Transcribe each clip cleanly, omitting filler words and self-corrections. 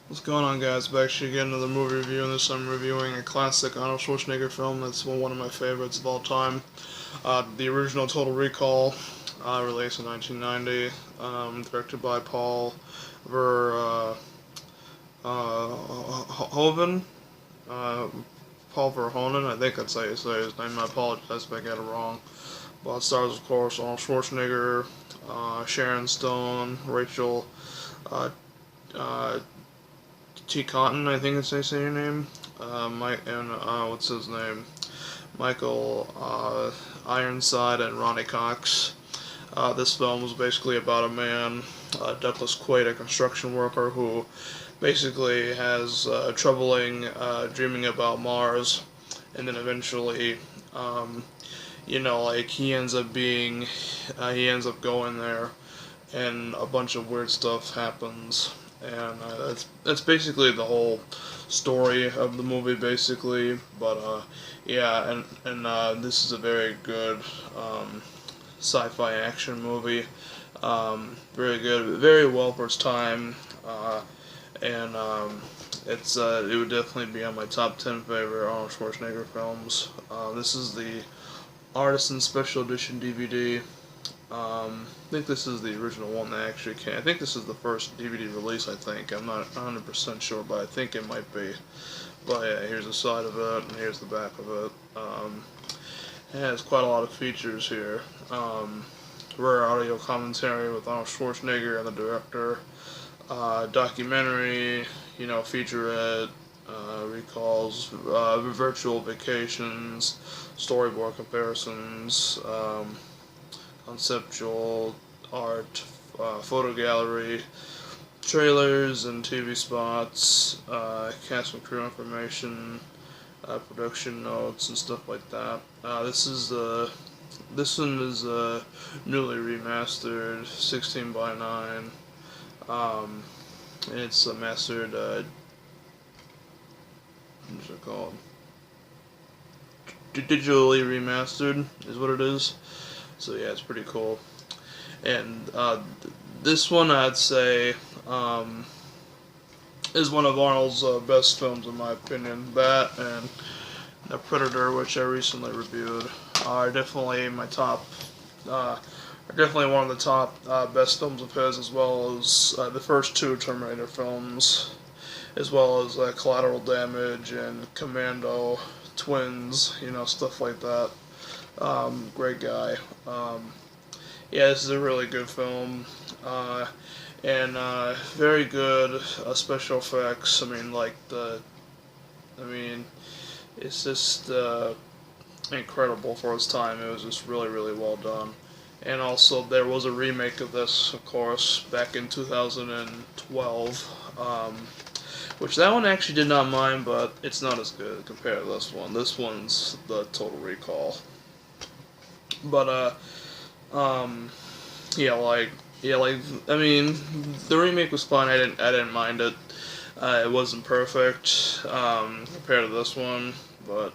What's going on, guys? Back to get another movie review, and this I'm reviewing a classic Arnold Schwarzenegger film that's one of my favorites of all time. The original Total Recall, released in 1990, directed by Verhoeven. Uh, Paul Verhoeven, I think that's how you say his name. I apologize if I get it wrong. But it stars, of course, Arnold Schwarzenegger, Sharon Stone, Rachel uh, uh, T. Cotton, I think it's how you say your name. What's his name? Michael Ironside and Ronnie Cox. This film was basically about a man, Douglas Quaid, a construction worker who basically has troubling dreaming about Mars, and then eventually, um, like he ends up going there, and a bunch of weird stuff happens, and that's basically the whole story of the movie, basically. But yeah, and this is a very good sci-fi action movie. Very good, very well for its time, and it would definitely be on my top 10 favorite Arnold Schwarzenegger films. This is the Artisan Special Edition DVD. I think this is the original one that actually came. I think this is the first DVD release, I think. I'm not 100% sure, but I think it might be. But yeah, here's the side of it, and here's the back of it. It has quite a lot of features here. Rare audio commentary with Arnold Schwarzenegger and the director. Documentary, featurette, recalls, virtual vacations, storyboard comparisons, conceptual art, photo gallery, trailers and TV spots, cast and crew information, production notes and stuff like that. This one is newly remastered, 16 by 9. And it's mastered. What's it called? Digitally remastered is what it is. So yeah, it's pretty cool. And this one, I'd say, is one of Arnold's best films in my opinion. That and The Predator, which I recently reviewed, are definitely my top. Are definitely one of the top best films of his, as well as the first two Terminator films, as well as Collateral Damage and Commando, Twins, stuff like that. Great guy. Yeah, this is a really good film, and very good special effects. I mean, it's just incredible for its time. It was just really, really well done. And also, there was a remake of this, of course, back in 2012, which that one actually did not mind, but it's not as good compared to this one. This one's the Total Recall. But um, yeah, I mean, the remake was fine. I didn't mind it. It wasn't perfect compared to this one, but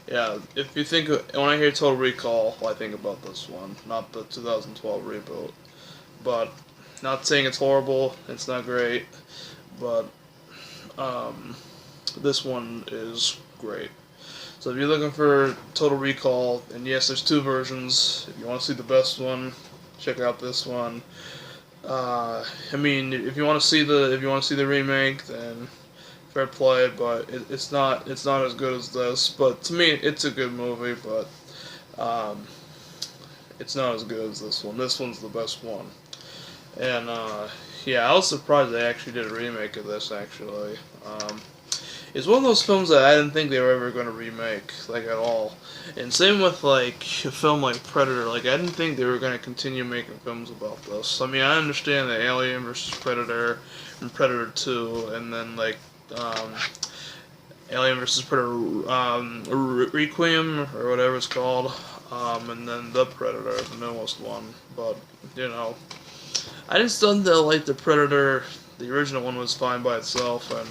yeah, if you think when I hear Total Recall, I think about this one, not the 2012 reboot. But not saying it's horrible. It's not great, but um, this one is great. So if you're looking for Total Recall, and yes, there's two versions. If you want to see the best one, check out this one. I mean, if you want to see the remake, then fair play. But it's not as good as this. But to me, it's a good movie. But um, it's not as good as this one. This one's the best one. And yeah, I was surprised they actually did a remake of this. Actually, it's one of those films that I didn't think they were ever going to remake, like, at all. And same with like a film like Predator. Like, I didn't think they were going to continue making films about this. I mean, I understand the Alien versus Predator and Predator 2, and then like um, Alien versus Predator Requiem or whatever it's called, and then The Predator, the newest one. But you know, I just don't feel like the Predator, the original one, was fine by itself, and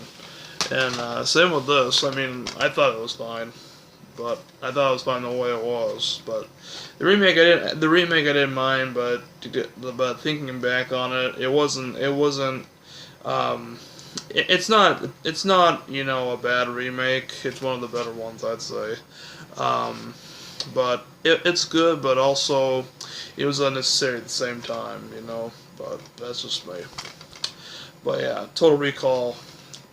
same with this. I mean, I thought it was fine, but I thought it was fine the way it was. But the remake I didn't mind, but thinking back on it, it wasn't. Um, it's not you know a bad remake. It's one of the better ones, I'd say. Um, but it's good, but also it was unnecessary at the same time, you know. But that's just me. But yeah, Total Recall.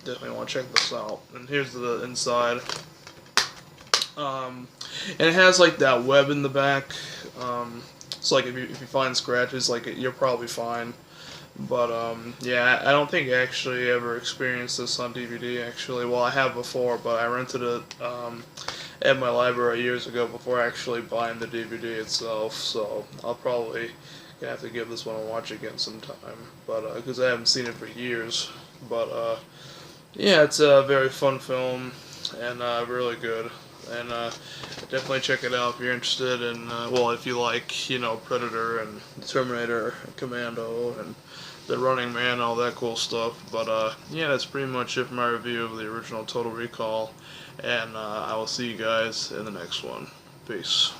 Definitely want to check this out. And here's the inside. And it has like that web in the back. So like if you find scratches, like you're probably fine. But yeah, I don't think I actually ever experienced this on DVD. Actually, well, I have before, but I rented it at my library years ago before actually buying the DVD itself. So I'll probably have to give this one a watch again sometime. But because I haven't seen it for years. But yeah, it's a very fun film and really good. And definitely check it out if you're interested in, well, if you like, you know, Predator and Terminator, and Commando, and The Running Man, all that cool stuff. But yeah, that's pretty much it for my review of the original Total Recall. And I will see you guys in the next one. Peace.